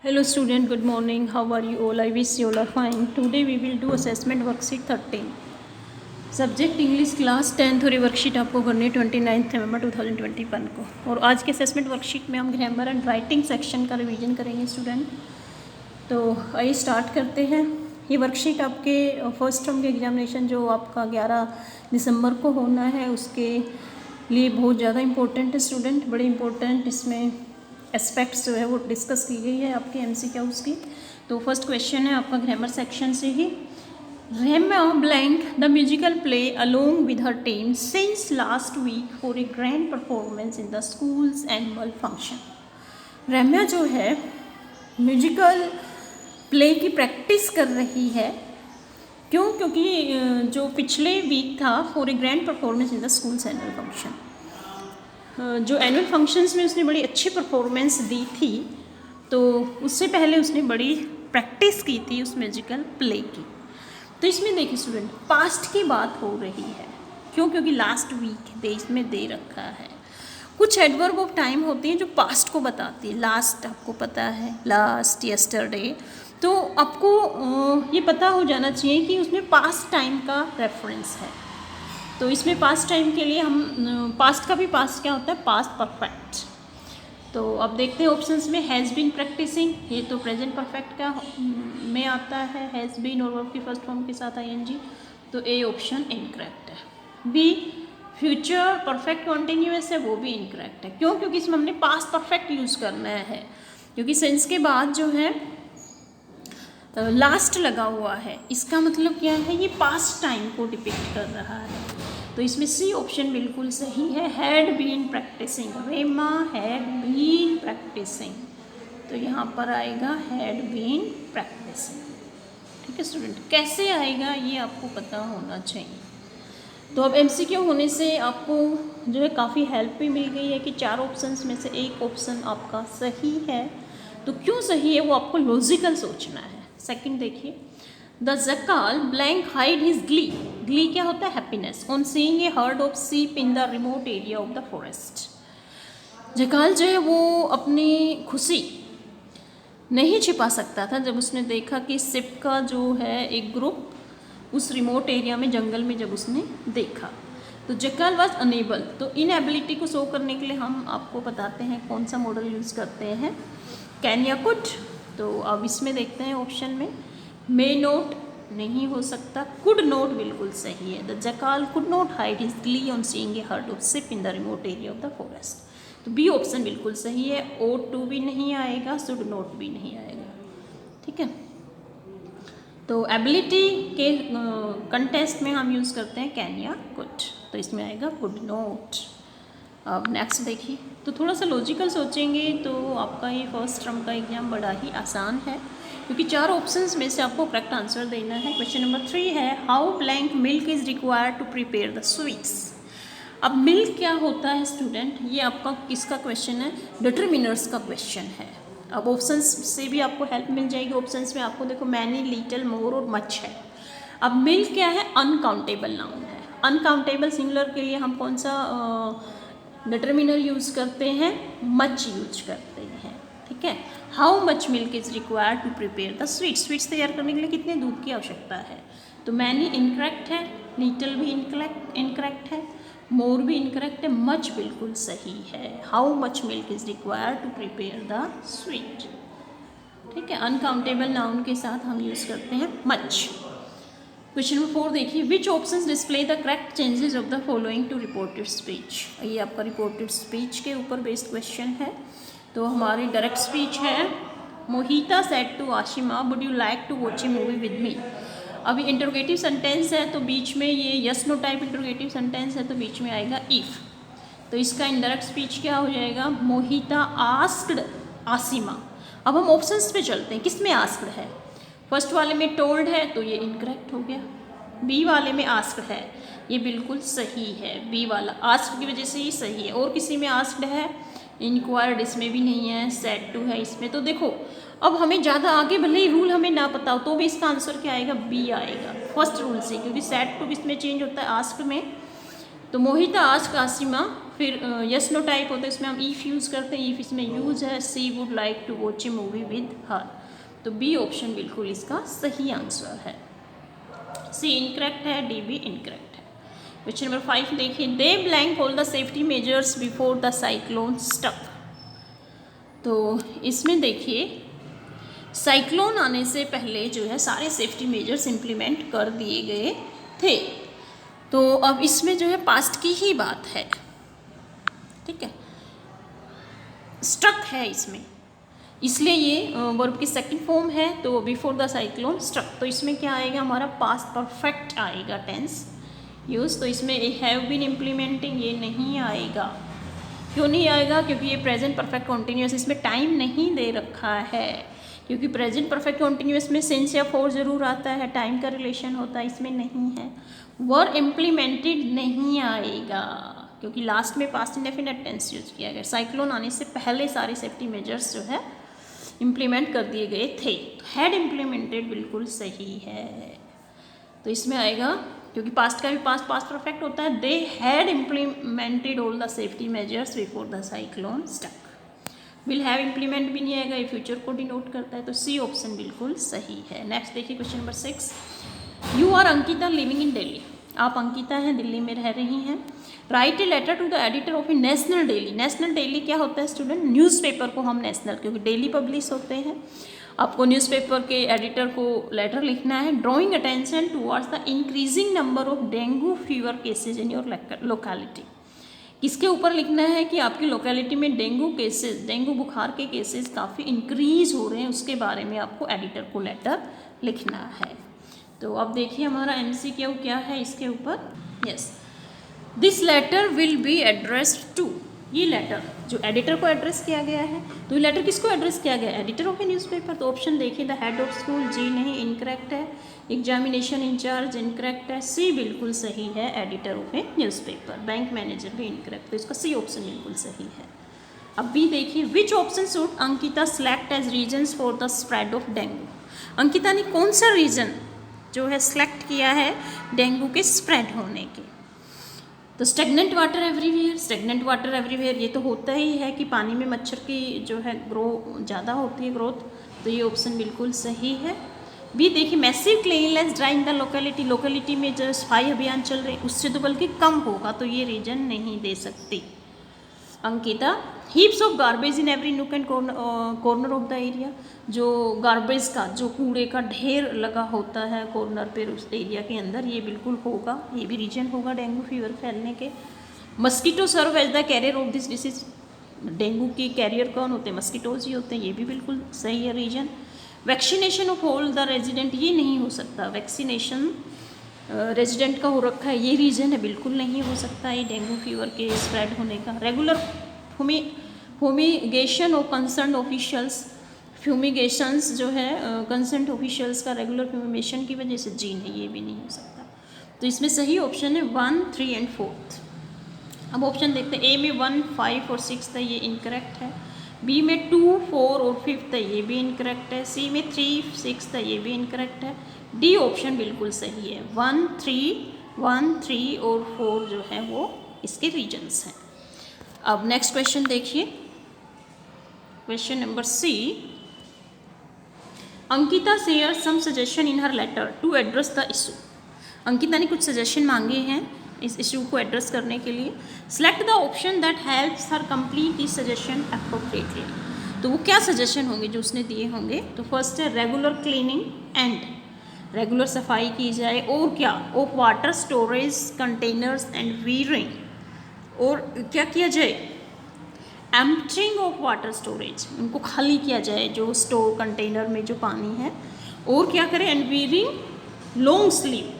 Hello student, good morning. How are you all? I wish you all are fine. Today we will do assessment worksheet 13. Subject English class 10 थोड़ी worksheet आपको करनी है 29 नवंबर 2021 को। और आज के असेसमेंट वर्कशीट में हम ग्रामर एंड राइटिंग सेक्शन का रिवीजन करेंगे स्टूडेंट। तो आइए स्टार्ट करते हैं। ये वर्कशीट आपके फर्स्ट टर्म के एग्जामिनेशन जो आपका 11 दिसंबर को होना है उसके लिए बहुत ज़्यादा इम्पोर्टेंट है स्टूडेंट, बड़े इम्पोर्टेंट इसमें एस्पेक्ट्स जो है वो डिस्कस की गई है आपके MCQs की। तो फर्स्ट क्वेश्चन है आपका ग्रामर सेक्शन से ही। Rema blank the musical play along with her team since last week for a grand performance in the school's annual function. Remya जो है म्यूजिकल प्ले की प्रैक्टिस कर रही है। क्यों? क्योंकि जो पिछले वीक था for a grand performance in the schools annual function, जो एनुअल फंक्शंस में उसने बड़ी अच्छी परफॉर्मेंस दी थी, तो उससे पहले उसने बड़ी प्रैक्टिस की थी उस म्यूजिकल प्ले की। तो इसमें देखिए स्टूडेंट, पास्ट की बात हो रही है। क्यों? क्योंकि लास्ट वीक इसमें दे रखा है। कुछ एडवर्ब ऑफ टाइम होती हैं जो पास्ट को बताती है। लास्ट आपको पता है, लास्ट, यस्टरडे, तो आपको ये पता हो जाना चाहिए कि उसमें पास्ट टाइम का रेफरेंस है। तो इसमें पास्ट टाइम के लिए हम पास्ट का भी पास्ट क्या होता है? Past perfect. तो अब देखते हैं ऑप्शंस में हैज़ बीन प्रैक्टिसिंग, ये तो प्रेजेंट परफेक्ट का में आता है, हैज़ बीन और वर्ब की फर्स्ट फॉर्म के साथ ING, तो ए ऑप्शन इनकरेक्ट है। बी फ्यूचर परफेक्ट कॉन्टिन्यूअस है, वो भी इनकरेक्ट है। क्यों? क्योंकि इसमें हमने पास्ट परफेक्ट यूज़ करना है, क्योंकि सेंस के बाद जो है लास्ट लगा हुआ है। इसका मतलब क्या है? ये पास्ट टाइम को डिपिक्ट कर रहा है। तो इसमें सी ऑप्शन बिल्कुल सही है, had been practicing. Rema had been practicing, तो यहाँ पर आएगा हैड बीन प्रैक्टिसिंग। ठीक है स्टूडेंट, कैसे आएगा ये आपको पता होना चाहिए। तो अब MCQ होने से आपको जो है काफ़ी हेल्प भी मिल गई है कि 4 ऑप्शंस में से एक ऑप्शन आपका सही है। तो क्यों सही है वो आपको लॉजिकल सोचना है। सेकंड देखिए, the jackal blank hide his glee. Glee क्या होता है? Happiness on seeing a herd of sheep in the remote area of the forest. Jackal जो है वो अपनी खुशी नहीं छिपा सकता था जब उसने देखा कि सिप का जो है एक ग्रुप उस रिमोट एरिया में, जंगल में जब उसने देखा, तो जकाल वॉज अनेबल। तो इनएबिलिटी को शो करने के लिए हम आपको बताते हैं कौन सा मॉडल यूज़ करते हैं, कैन या कुड। तो अब इसमें देखते हैं ऑप्शन में, मे नोट नहीं हो सकता, कुड नोट बिल्कुल सही है। The jackal could not hide his glee on seeing a herd of sheep in the remote area of the forest, तो बी ऑप्शन बिल्कुल सही है। ought to भी नहीं आएगा, शुड नोट भी नहीं आएगा। ठीक है, तो एबिलिटी के कंटेस्ट में हम यूज़ करते हैं कैन या कुड, तो इसमें आएगा कुड नोट। अब नेक्स्ट देखिए, तो थोड़ा सा लॉजिकल सोचेंगे तो आपका ये फर्स्ट टर्म का एग्जाम बड़ा ही आसान है, क्योंकि 4 ऑप्शंस में से आपको करेक्ट आंसर देना है। क्वेश्चन नंबर 3 है, how blank milk is required to prepare the sweets. अब मिल्क क्या होता है स्टूडेंट, ये आपका किसका क्वेश्चन है? डिटरमिनर्स का क्वेश्चन है। अब ऑप्शंस से भी आपको हेल्प मिल जाएगी। ऑप्शंस में आपको देखो मैनी, लिटिल, मोर और मच है। अब मिल्क क्या है? अनकाउंटेबल नाउन है। अनकाउंटेबल सिंगुलर के लिए हम कौन सा डिटरमिनर यूज़ करते हैं? मच यूज करते हैं। ठीक है, how much milk is required to prepare the sweets. Sweets तैयार करने के लिए कितने दूध की आवश्यकता है? तो मैनी इनकरेक्ट है, लिटिल भी इनकरेक्ट है, मोर भी इनकरेक्ट है, मच बिल्कुल सही है। How much milk is required to prepare the sweet. ठीक है, अनकाउंटेबल नाउन के साथ हम यूज़ करते हैं मच। क्वेश्चन नंबर 4 देखिए, which options display the correct changes of the following to reported speech. ये आपका रिपोर्टेड स्पीच के ऊपर बेस्ड क्वेश्चन है। तो हमारी डायरेक्ट स्पीच है, Mohita said to Ashima would you like to watch a movie with me. अभी इंटरोगेटिव सेंटेंस है, तो बीच में ये yes no type interrogative sentence है, तो बीच में आएगा इफ़। तो इसका इनडायरेक्ट स्पीच क्या हो जाएगा? मोहिता आस्क्ड आसिमा। अब हम ऑप्शंस पे चलते हैं, किस में आस्क्ड है? फर्स्ट वाले में टोल्ड है, तो ये इनकरेक्ट हो गया। बी वाले में आस्क्ड है, ये बिल्कुल सही है। बी वाला आस्क्ड की वजह से ही सही है। और किसी में आस्क्ड है? इंक्वायर्ड, इसमें भी नहीं है। सेड टू है इसमें। तो देखो, अब हमें ज़्यादा आगे भले ही रूल हमें ना पता हो तो भी इसका आंसर क्या आएगा? बी आएगा फर्स्ट रूल से, क्योंकि सेड टू किसमें चेंज होता है? आस्क्ड में। तो मोहिता आस्क्ड आसिमा फिर यस नो टाइप होता है, इसमें हम इफ़ यूज़ करते हैं, इफ़ इसमें यूज है, she would like to watch a movie with her. तो बी ऑप्शन बिल्कुल इसका सही आंसर है। सी इनकरेक्ट है, डी भी इनकरेक्ट है। क्वेश्चन नंबर 5 देखिए, they blank all the safety measures before the cyclone struck. तो इसमें देखिए साइक्लोन आने से पहले जो है सारे सेफ्टी मेजर्स इम्प्लीमेंट कर दिए गए थे। तो अब इसमें जो है पास्ट की ही बात है, ठीक है, स्ट्रक है इसमें, इसलिए ये वर्ब की सेकंड फॉर्म है। तो बिफोर द साइक्लोन स्ट्रक, तो इसमें क्या आएगा, हमारा पास्ट परफेक्ट आएगा टेंस यूज। तो इसमें हैव बीन इम्प्लीमेंटिंग ये नहीं आएगा। क्यों नहीं आएगा? क्योंकि ये प्रेजेंट परफेक्ट कॉन्टिन्यूस, इसमें टाइम नहीं दे रखा है। क्योंकि प्रेजेंट परफेक्ट कॉन्टिन्यूस में सिंस या फॉर जरूर आता है, टाइम का रिलेशन होता है, इसमें नहीं है। वर इम्प्लीमेंटेड नहीं आएगा क्योंकि लास्ट में पास्ट इंडेफिनिट टेंस यूज किया गया। साइक्लोन आने से पहले सारे सेफ्टी मेजर्स जो है इम्प्लीमेंट कर दिए गए थे। हैड इम्प्लीमेंटेड बिल्कुल सही है। तो इसमें आएगा, क्योंकि पास्ट का भी पास्ट परफेक्ट होता है, they had implemented all the safety measures before the cyclone stuck. Will have implement भी नहीं आएगा, ये फ्यूचर को डिनोट करता है। तो सी ऑप्शन बिल्कुल सही है। नेक्स्ट देखिए question number 6, you are Ankita living in Delhi. आप अंकिता हैं, दिल्ली में रह रही हैं। Write a letter to the editor of a national daily. National daily क्या होता है स्टूडेंट? न्यूज़पेपर को हम नेशनल, क्योंकि डेली पब्लिश होते हैं, आपको न्यूज़पेपर के एडिटर को लेटर लिखना है। Drawing attention towards the increasing number of dengue fever cases in your locality. किसके ऊपर लिखना है कि आपकी लोकेलिटी में डेंगू केसेस, डेंगू बुखार के केसेस काफ़ी इंक्रीज हो रहे हैं, उसके बारे में आपको एडिटर को लेटर लिखना है। तो अब देखिए हमारा MCQ क्या है इसके ऊपर। Yes, this letter will be addressed to. ये लेटर जो एडिटर को एड्रेस किया गया है, तो ये लेटर किसको एड्रेस किया गया है? Editor of A newspaper. तो ऑप्शन देखिए, द हेड ऑफ स्कूल, जी नहीं, इनकरेक्ट है। एग्जामिनेशन इंचार्ज इनकरेक्ट है। सी बिल्कुल सही है, editor of A newspaper. Bank manager भी इनकरेक्ट, तो इसका सी ऑप्शन बिल्कुल सही है। अब भी देखिए, which option should Ankita select as reasons for the spread of dengue. Ankita ने कौन सा रीजन जो है सेलेक्ट किया है डेंगू के स्प्रेड होने के? तो stagnant water everywhere. Stagnant water everywhere ये तो होता ही है कि पानी में मच्छर की जो है ग्रो ज़्यादा होती है, ग्रोथ। तो ये ऑप्शन बिल्कुल सही है। भी देखिए, massive cleanliness drive in the locality. Locality में जो सफाई अभियान चल रहे उससे तो बल्कि कम होगा, तो ये रीजन नहीं दे सकती Ankita. Heaps of garbage in every nook and corner of the area. जो गार्बेज का, जो कूड़े का ढेर लगा होता है कॉर्नर पर उस एरिया के अंदर, ये बिल्कुल होगा, ये भी रीजन होगा डेंगू फीवर फैलने के। Mosquito serve as the carrier of this disease. Dengue के कैरियर कौन होते हैं? मस्कीटोज ही होते हैं, ये भी बिल्कुल सही है reason. Vaccination of all the resident, ये नहीं हो सकता। वैक्सीनेशन रेजिडेंट का हो रखा है, ये रीजन है, बिल्कुल नहीं हो सकता ये डेंगू फीवर के स्प्रेड होने का। Regular fumigation of concern officials. Fumigations जो है कंसर्न ऑफिशियल्स का रेगुलर फ्यूमिगेशन की वजह से, जी नहीं, ये भी नहीं हो सकता। तो इसमें सही ऑप्शन है 1, 3 एंड 4। अब ऑप्शन देखते हैं। ए में 1, 5 और 6 था, ये इनकरेक्ट है। बी में 2, 4 और 5 था, ये भी इनकरेक्ट है। सी में 3, 6 था, ये भी इनकरेक्ट है। डी ऑप्शन बिल्कुल सही है। 1, 3 और 4 जो है वो इसके रीजन्स हैं। अब नेक्स्ट क्वेश्चन देखिए, question number C. Ankita share some suggestion in her letter to address the issue. Ankita ने कुछ सजेशन मांगे हैं इस इशू को एड्रेस करने के लिए। Select the option that helps her complete this suggestion appropriately. तो वो क्या सजेशन होंगे जो उसने दिए होंगे? तो फर्स्ट है रेगुलर क्लीनिंग एंड, रेगुलर सफाई की जाए, और क्या, of water storage containers and veering, और क्या किया जाए, एम्प्टिंग ऑफ वाटर स्टोरेज, उनको खाली किया जाए जो स्टोर कंटेनर में जो पानी है। और क्या करें, एंड वीरिंग लॉन्ग स्लीव,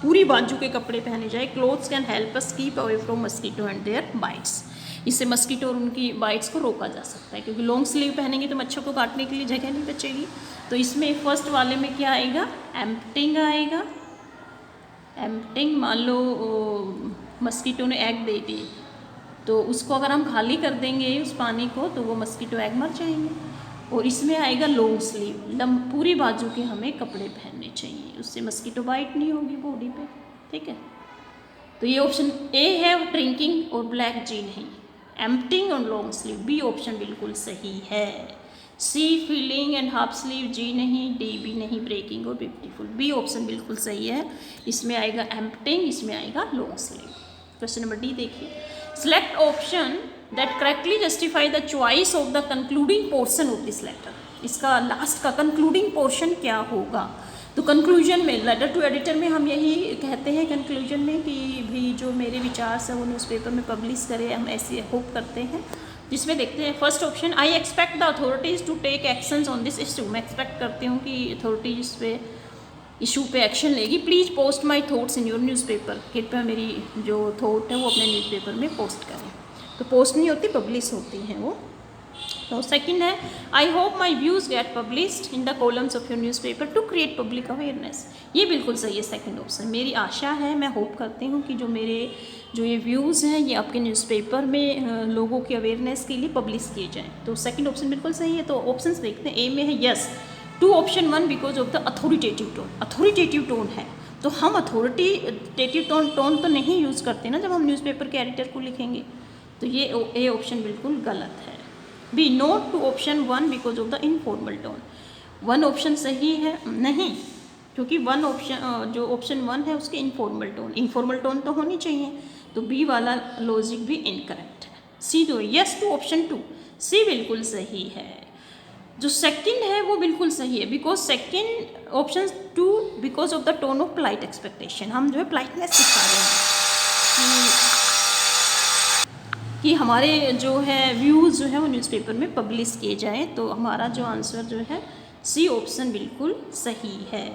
पूरी बाजू के कपड़े पहने जाए। Clothes can help us keep away from mosquito and their bites. इससे मस्कीटो और उनकी बाइट्स को रोका जा सकता है, क्योंकि लॉन्ग स्लीव पहनेंगे तो मच्छर को काटने के लिए जगह नहीं बचेगी। तो इसमें फर्स्ट वाले में क्या आएगा, एम्प्टिंग आएगा। एम्प्टिंग, मान लो मस्कीटो ने एग दे दिए, तो उसको अगर हम खाली कर देंगे उस पानी को, तो वो मस्कीटो एग मर जाएंगे। और इसमें आएगा लॉन्ग स्लीव, पूरी बाजू के हमें कपड़े पहनने चाहिए, उससे मस्कीटो बाइट नहीं होगी बॉडी पे, ठीक है। तो ये ऑप्शन ए है ड्रिंकिंग और ब्लैक जी नहीं। Emptying on long sleeve, B option बिल्कुल सही है। C feeling and half sleeve, जी नहीं, डी भी नहीं, ब्रेकिंग और ब्यूटीफुल, बी ऑप्शन बिल्कुल सही है। इसमें आएगा एम्प्टिंग, इसमें आएगा long sleeve. Question number D देखिए, select option that correctly justify the choice of the concluding portion of this letter. इसका लास्ट का कंक्लूडिंग पोर्शन क्या होगा? तो कंक्लूजन में, लेटर टू एडिटर में हम यही कहते हैं कंक्लूजन में कि भाई जो मेरे विचार से वो न्यूज़पेपर में पब्लिश करें, हम ऐसी होप करते हैं। जिसमें देखते हैं first option, I expect the authorities to take actions on this issue. मैं एक्सपेक्ट करती हूँ कि अथॉरिटीज इस पे इशू पे एक्शन लेगी। Please post my thoughts in your newspaper, कृपया मेरी जो थॉट है वो अपने न्यूज़पेपर में पोस्ट करें। तो पोस्ट नहीं होती, पब्लिश होती हैं वो। तो सेकंड है, I hope my views get published in the columns of your newspaper to create public awareness. ये बिल्कुल सही है सेकंड ऑप्शन। मेरी आशा है, मैं होप करती हूँ कि जो ये व्यूज़ हैं ये आपके न्यूज़पेपर में लोगों की अवेयरनेस के लिए पब्लिश किए जाएँ। तो सेकंड ऑप्शन बिल्कुल सही है। तो ऑप्शंस देखते हैं। ए में है yes to option 1 because of the authoritative tone. Authoritative tone है तो हम अथॉरिटेटिव टोन तो नहीं यूज़ करते ना जब हम न्यूज़पेपर के एडिटर को लिखेंगे। तो ये ए ऑप्शन बिल्कुल गलत है। B not to option 1 because of the informal tone. 1 option सही है नहीं, क्योंकि 1 ऑप्शन जो ऑप्शन 1 है उसके इनफॉर्मल टोन तो होनी चाहिए। तो बी वाला लॉजिक भी इनकरेक्ट है। सी दो यस टू ऑप्शन 2, सी बिल्कुल सही है। जो सेकंड है वो बिल्कुल सही है, because second option 2 because of the tone of polite expectation. हम जो है पोलाइटनेस दिखा रहे हैं कि हमारे जो है व्यूज़ जो है वो न्यूज़पेपर में पब्लिश किए जाएँ। तो हमारा जो आंसर जो है सी ऑप्शन बिल्कुल सही है।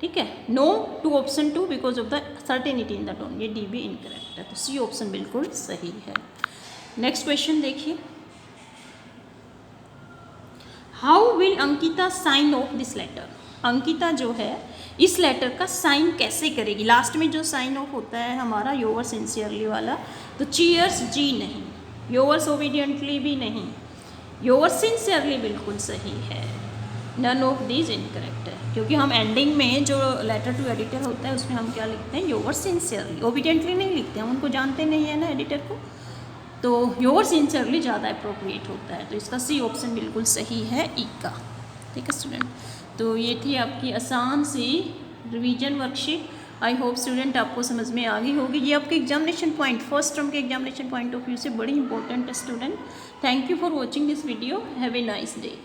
ठीक है। No to option 2 because of the certainty in the tone, ये डी भी इनकरेक्ट है। तो सी ऑप्शन बिल्कुल सही है। नेक्स्ट क्वेश्चन देखिए, how will Ankita sign off this letter. Ankita जो है इस लेटर का साइन कैसे करेगी? लास्ट में जो साइन ऑफ होता है हमारा योवर्स सिंसियरली वाला, तो चीयर्स जी नहीं, योवर्स ओबीडियंटली भी नहीं, योवर्स सिंसियरली बिल्कुल सही है। नन ऑफ दीज इनकरेक्ट है, क्योंकि हम एंडिंग में जो लेटर टू एडिटर होता है उसमें हम क्या लिखते हैं? Yours sincerely. ओबीडियंटली नहीं लिखते, हम उनको जानते नहीं है ना एडिटर को, तो योवर्स सिंसियरली ज़्यादा अप्रोप्रिएट होता है। तो इसका सी ऑप्शन बिल्कुल सही है, ई का। ठीक है स्टूडेंट, तो ये थी आपकी आसान सी revision worksheet. I hope student आपको समझ में आ गई होगी। ये आपके एग्जामिनेशन पॉइंट, फर्स्ट टर्म के एग्जामिनेशन पॉइंट ऑफ व्यू से बड़ी इंपॉर्टेंट है student. Thank you for watching this video. Have a nice day.